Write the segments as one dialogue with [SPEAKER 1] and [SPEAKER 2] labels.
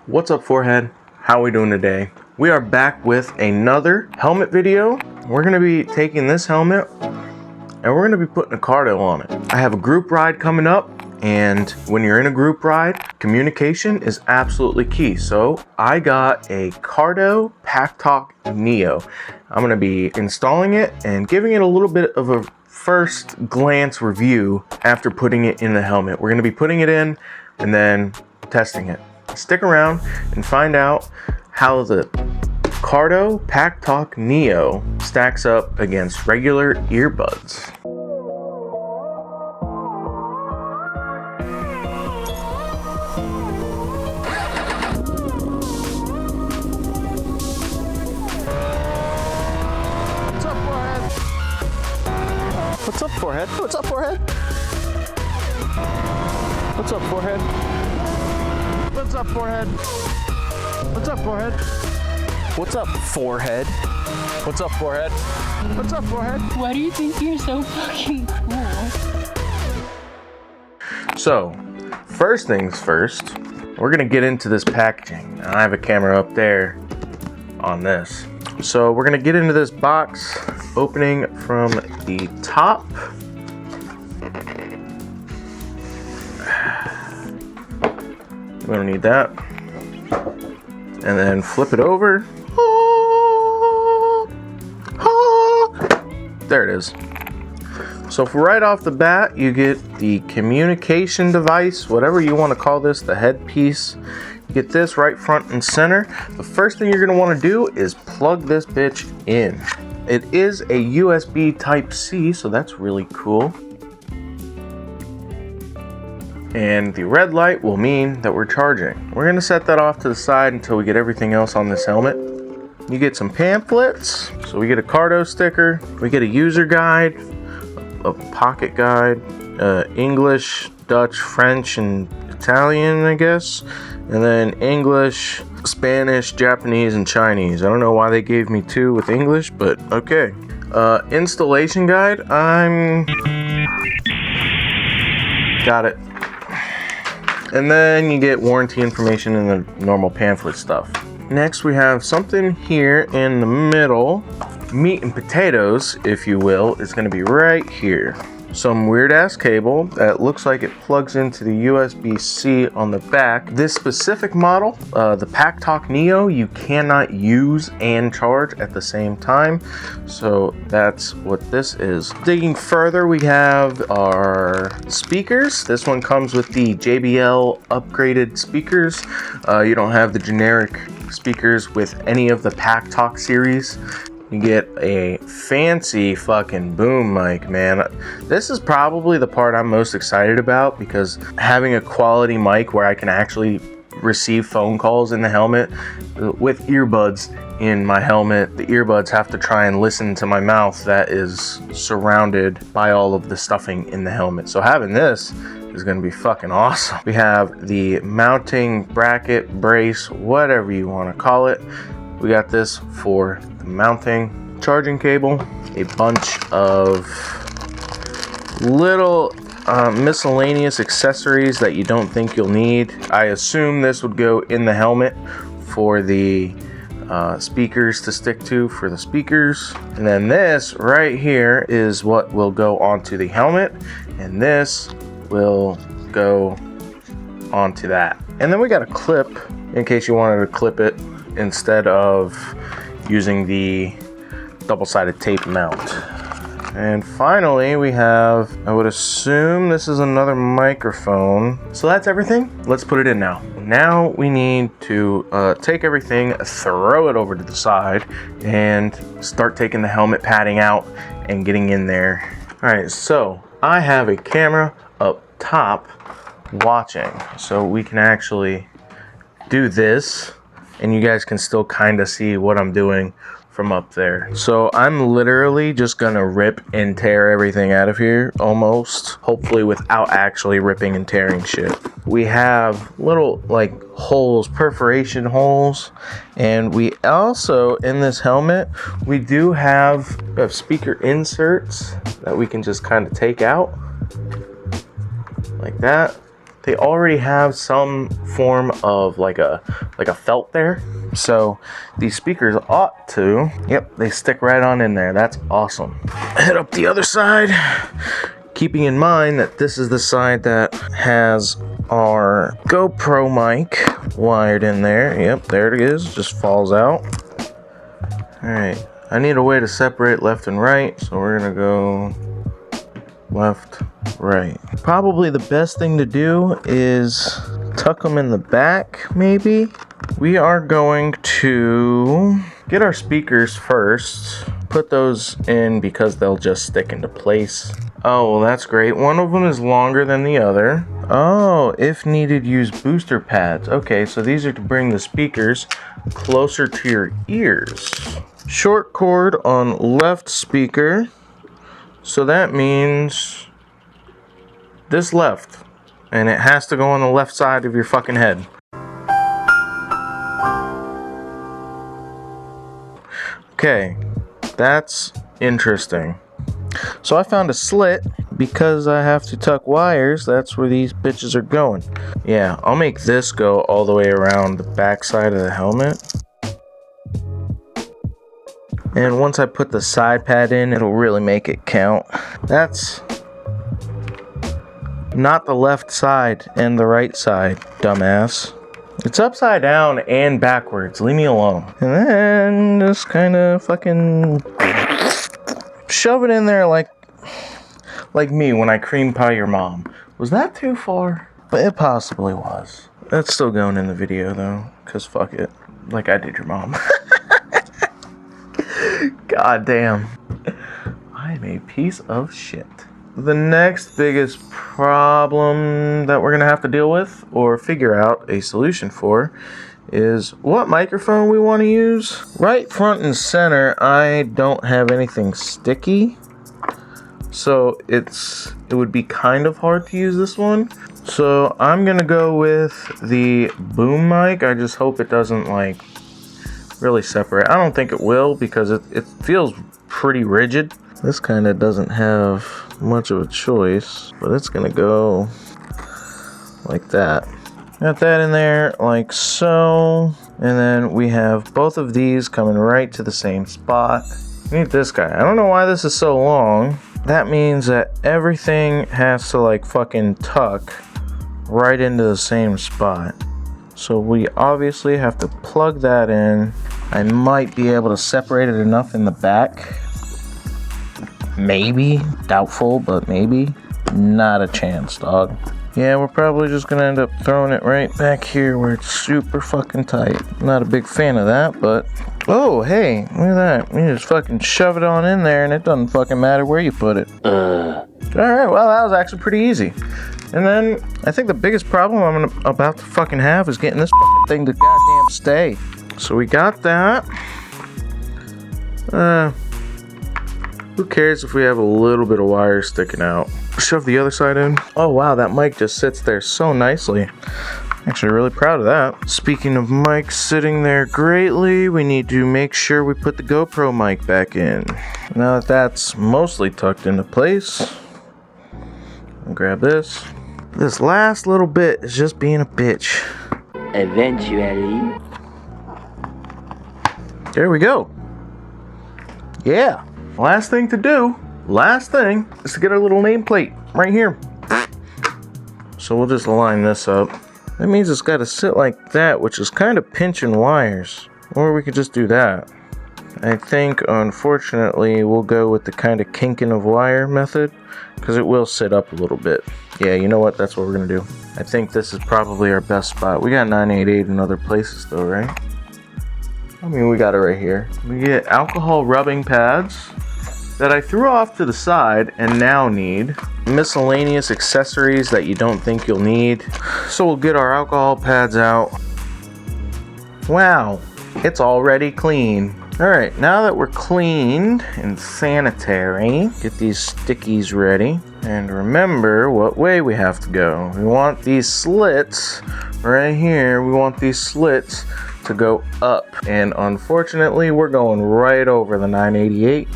[SPEAKER 1] What's up, forehead? How are we doing today? We are back with another helmet video. We're gonna be taking this helmet and we're gonna be putting a Cardo on it. I have a group ride coming up, and when you're in a group ride, communication is absolutely key. So I got a Cardo Packtalk Neo. I'm gonna be installing it and giving it a little bit of a first glance review after putting it in the helmet. We're gonna be putting it in and then testing it. Stick around and find out how the Cardo Packtalk Neo stacks up against regular earbuds.
[SPEAKER 2] What's up, forehead? What's up, forehead? What's up, forehead? What's up, forehead? What's up, forehead? What's up, forehead? What's up, forehead? What's up, forehead?
[SPEAKER 3] Why do you think you're so fucking cool?
[SPEAKER 1] So, first things first, we're gonna get into this packaging. I have a camera up there on this. So we're gonna get into this box, opening from the top. We don't need that. And then flip it over. There it is. So right off the bat, you get the communication device, whatever you want to call this, the headpiece. You get this right front and center. The first thing you're going to want to do is plug this bitch in. It is a USB Type-C, so that's really cool. And the red light will mean that we're charging. We're gonna set that off to the side until we get everything else on this helmet. You get some pamphlets. So we get a Cardo sticker, we get a user guide, a pocket guide, English, Dutch, French, and Italian, I guess. And then English, Spanish, Japanese, and Chinese. I don't know why they gave me two with English, but okay. Installation guide, got it. And then you get warranty information and the normal pamphlet stuff. Next, we have something here in the middle. Meat and potatoes, if you will, is going to be right here. Some weird ass cable that looks like it plugs into the USB-C on the back. This specific model, the Packtalk Neo, you cannot use and charge at the same time. So that's what this is. Digging further, we have our speakers. This one comes with the JBL upgraded speakers. You don't have the generic speakers with any of the Packtalk series. You get a fancy fucking boom mic, man. This is probably the part I'm most excited about, because having a quality mic where I can actually receive phone calls in the helmet with earbuds in my helmet. The earbuds have to try and listen to my mouth that is surrounded by all of the stuffing in the helmet. So having this is going to be fucking awesome. We have the mounting bracket, brace, whatever you want to call it. We got this for the mounting, charging cable, a bunch of little miscellaneous accessories that you don't think you'll need. I assume this would go in the helmet for the speakers to stick to for the speakers. And then this right here is what will go onto the helmet, and this will go onto that. And then we got a clip in case you wanted to clip it instead of using the double-sided tape mount. And finally, we have, I would assume this is another microphone. So that's everything. Let's put it in now. Now we need to take everything, throw it over to the side, and start taking the helmet padding out and getting in there. All right, so I have a camera up top watching, so we can actually do this, and you guys can still kind of see what I'm doing from up there. So I'm literally just gonna rip and tear everything out of here, almost, hopefully without actually ripping and tearing shit. We have little like holes, perforation holes, and we also, in this helmet, we do have speaker inserts that we can just kind of take out like that. they already have some form of like a felt there. So these speakers ought to, yep, they stick right on in there. That's awesome. Head up the other side, keeping in mind that this is the side that has our GoPro mic wired in there. Yep, there it is, just falls out. All right, I need a way to separate left and right, so we're gonna go left, right. Probably the best thing to do is tuck them in the back, maybe. We are going to get our speakers first, put those in because they'll just stick into place. Oh, well, that's great. One of them is longer than the other. Oh, if needed, use booster pads. Okay, so these are to bring the speakers closer to your ears. Short cord on left speaker. So that means this left, and it has to go on the left side of your fucking head. Okay, that's interesting. So I found a slit because I have to tuck wires. That's where these bitches are going. Yeah, I'll make this go all the way around the back side of the helmet. And once I put the side pad in, it'll really make it count. That's not the left side and the right side, dumbass. It's upside down and backwards. Leave me alone. And then just kind of fucking shove it in there like me when I cream pie your mom. Was that too far? But it possibly was. That's still going in the video though, because fuck it. Like I did your mom. God damn. I'm a piece of shit. The next biggest problem that we're gonna have to deal with or figure out a solution for is what microphone we want to use. Right front and center, I don't have anything sticky, so it would be kind of hard to use this one. So I'm gonna go with the boom mic. I just hope it doesn't like really separate. I don't think it will because it feels pretty rigid. This kind of doesn't have much of a choice, but it's gonna go like that. Got that in there like so, and then we have both of these coming right to the same spot. Need this guy. I don't know why this is so long. That means that everything has to like fucking tuck right into the same spot. So we obviously have to plug that in. I might be able to separate it enough in the back. Maybe. Doubtful, but maybe. Not a chance, dog. Yeah, we're probably just gonna end up throwing it right back here where it's super fucking tight. Not a big fan of that, but... Oh, hey, look at that. You just fucking shove it on in there and it doesn't fucking matter where you put it. Alright, well, that was actually pretty easy. And then, I think the biggest problem I'm about to fucking have is getting this fucking thing to goddamn stay. So we got that. Who cares if we have a little bit of wire sticking out? Shove the other side in. Oh wow, that mic just sits there so nicely. Actually really proud of that. Speaking of mics sitting there greatly, we need to make sure we put the GoPro mic back in. Now that that's mostly tucked into place, I'll grab this. This last little bit is just being a bitch.
[SPEAKER 4] Eventually.
[SPEAKER 1] There we go. Yeah. Last thing to do, is to get our little nameplate right here. So we'll just line this up. That means it's got to sit like that, which is kind of pinching wires. Or we could just do that. I think, unfortunately, we'll go with the kind of kinking of wire method, because it will sit up a little bit. Yeah, you know what? That's what we're going to do. I think this is probably our best spot. We got 988 in other places though, right? I mean, we got it right here. We get alcohol rubbing pads that I threw off to the side and now need. Miscellaneous accessories that you don't think you'll need. So we'll get our alcohol pads out. Wow, it's already clean. Alright, now that we're cleaned and sanitary, get these stickies ready. And remember what way we have to go. We want these slits right here. We want these slits to go up. And unfortunately, we're going right over the 988.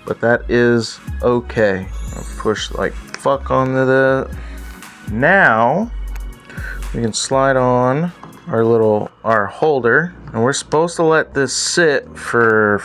[SPEAKER 1] But that is okay. I'll push like fuck onto the... Now, we can slide on our holder, and we're supposed to let this sit for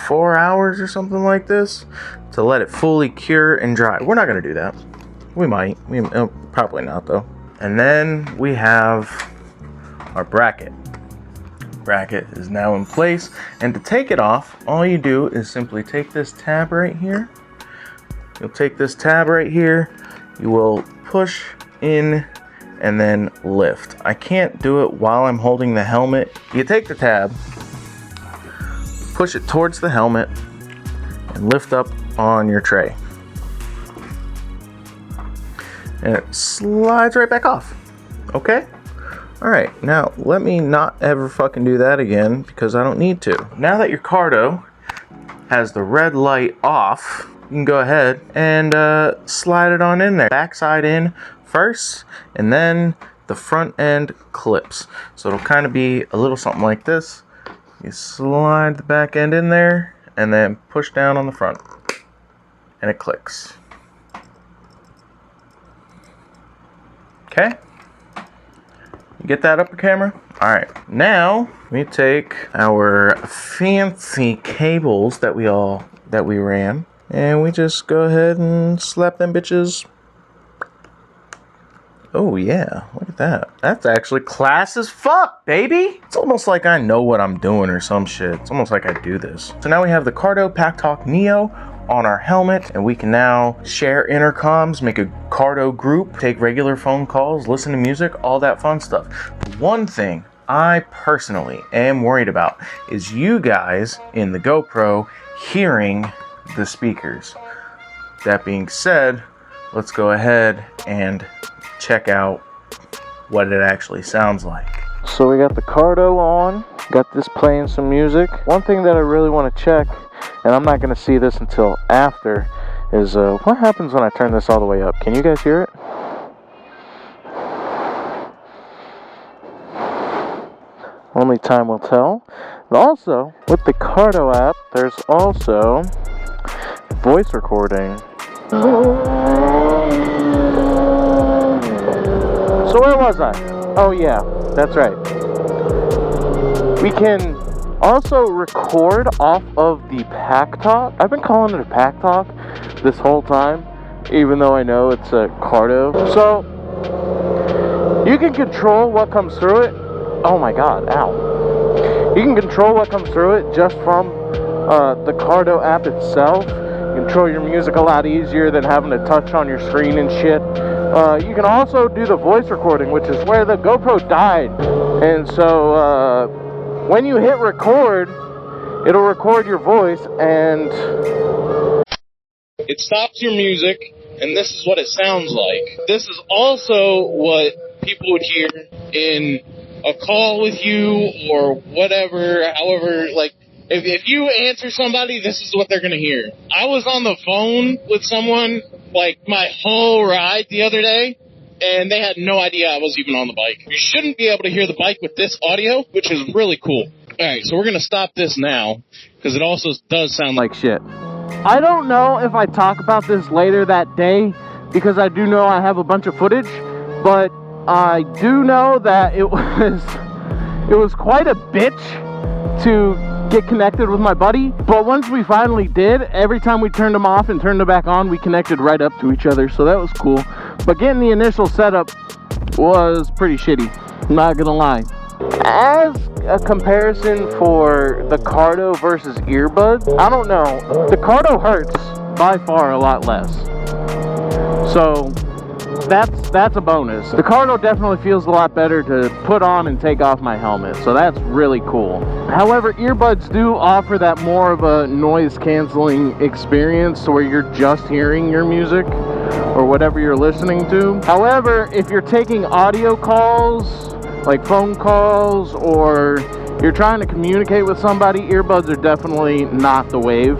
[SPEAKER 1] 4 hours or something like this to let it fully cure and dry. We're not gonna do that. We might. Probably not though. And then we have our bracket. Bracket is now in place, and to take it off, all you do is simply take this tab right here. You'll take this tab right here, you will push in and then lift. I can't do it while I'm holding the helmet. You take the tab, push it towards the helmet, and lift up on your tray. And it slides right back off. Okay? Alright, now let me not ever fucking do that again because I don't need to. Now that your Cardo has the red light off, you can go ahead and slide it on in there. Backside in first, and then the front end clips. So it'll kind of be a little something like this. You slide the back end in there, and then push down on the front. And it clicks. Okay? You get that upper camera? Alright, now we take our fancy cables that we ran, and we just go ahead and slap them bitches. Oh yeah, look at that. That's actually class as fuck, baby! It's almost like I know what I'm doing or some shit. It's almost like I do this. So now we have the Cardo Packtalk Neo on our helmet, and we can now share intercoms, make a Cardo group, take regular phone calls, listen to music, all that fun stuff. The one thing I personally am worried about is you guys in the GoPro hearing the speakers. That being said, let's go ahead and check out what it actually sounds like. So we got the Cardo on, got this playing some music. One thing that I really want to check, and I'm not going to see this until after, is what happens when I turn this all the way up? Can you guys hear it? Only time will tell. And also, with the Cardo app, there's also voice recording. So where was I? Oh yeah, that's right. We can also record off of the Packtalk. I've been calling it a Packtalk this whole time, even though I know it's a Cardo. So you can control what comes through it. Oh my god, ow. You can control what comes through it just from the Cardo app itself. You control your music a lot easier than having to touch on your screen and shit. You can also do the voice recording, which is where the GoPro died. And so when you hit record, it'll record your voice, and it stops your music, and this is what it sounds like. This is also what people would hear in a call with you or whatever, however, like, if you answer somebody, this is what they're going to hear. I was on the phone with someone, like, my whole ride the other day, and they had no idea I was even on the bike. You shouldn't be able to hear the bike with this audio, which is really cool. Alright, so we're going to stop this now, because it also does sound like shit. I don't know if I talk about this later that day, because I do know I have a bunch of footage, but I do know that it was quite a bitch to get connected with my buddy, but once we finally did, every time we turned them off and turned them back on, we connected right up to each other, so that was cool. But getting the initial setup was pretty shitty, not gonna lie. As a comparison for the Cardo versus earbuds, I don't know, the Cardo hurts by far a lot less, so that's a bonus. The Cardo definitely feels a lot better to put on and take off my helmet, so that's really cool. However, earbuds do offer that more of a noise canceling experience where you're just hearing your music or whatever you're listening to. However, if you're taking audio calls, like phone calls, or you're trying to communicate with somebody, earbuds are definitely not the wave.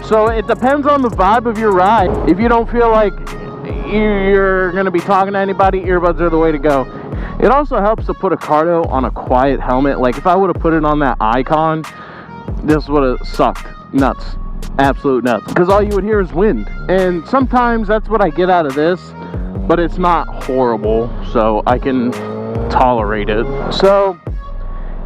[SPEAKER 1] So it depends on the vibe of your ride. If you don't feel like you're going to be talking to anybody, earbuds are the way to go. It also helps to put a Cardo on a quiet helmet. Like if I would have put it on that Icon, this would have sucked nuts, absolute nuts, because all you would hear is wind. And sometimes that's what I get out of this.
[SPEAKER 2] but it's not horrible, so I can tolerate it. So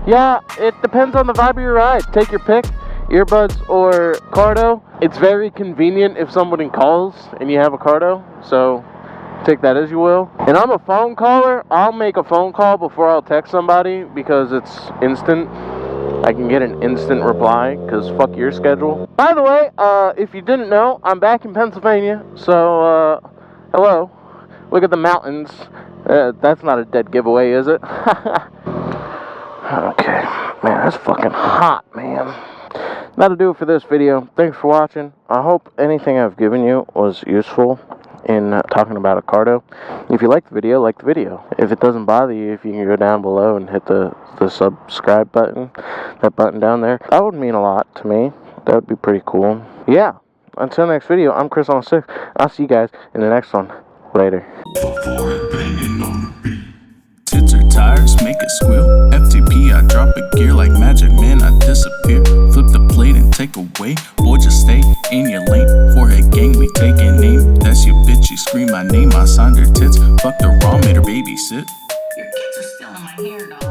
[SPEAKER 2] yeah, it depends on the vibe of your ride. Take your pick, earbuds or Cardo. It's very convenient if somebody calls and you have a Cardo, so take that as you will. And I'm a phone caller. I'll make a phone call before I'll text somebody because it's instant. I can get an instant reply because fuck your schedule. By the way, if you didn't know, I'm back in Pennsylvania. So, hello. Look at the mountains. That's not a dead giveaway, is it? Okay. Man, that's fucking hot, man. That'll do it for this video. Thanks for watching. I hope anything I've given you was useful in talking about a Cardo. If you like the video, like the video. If it doesn't bother you, if you can go down below and hit the subscribe button, that button down there, that would mean a lot to me. That would be pretty cool. Yeah, until next video, I'm Chris on 6. I'll see you guys in the next one. Later.
[SPEAKER 5] Tits or tires, make it squeal. FTP, I drop a gear like magic, man, I disappear. Flip the plate and take away. Boy, just stay in your lane. Forehead gang, we taking aim. That's your bitch, you scream my name. I signed her tits. Fuck the raw, made her babysit.
[SPEAKER 3] Your kids are still in my hair, dog.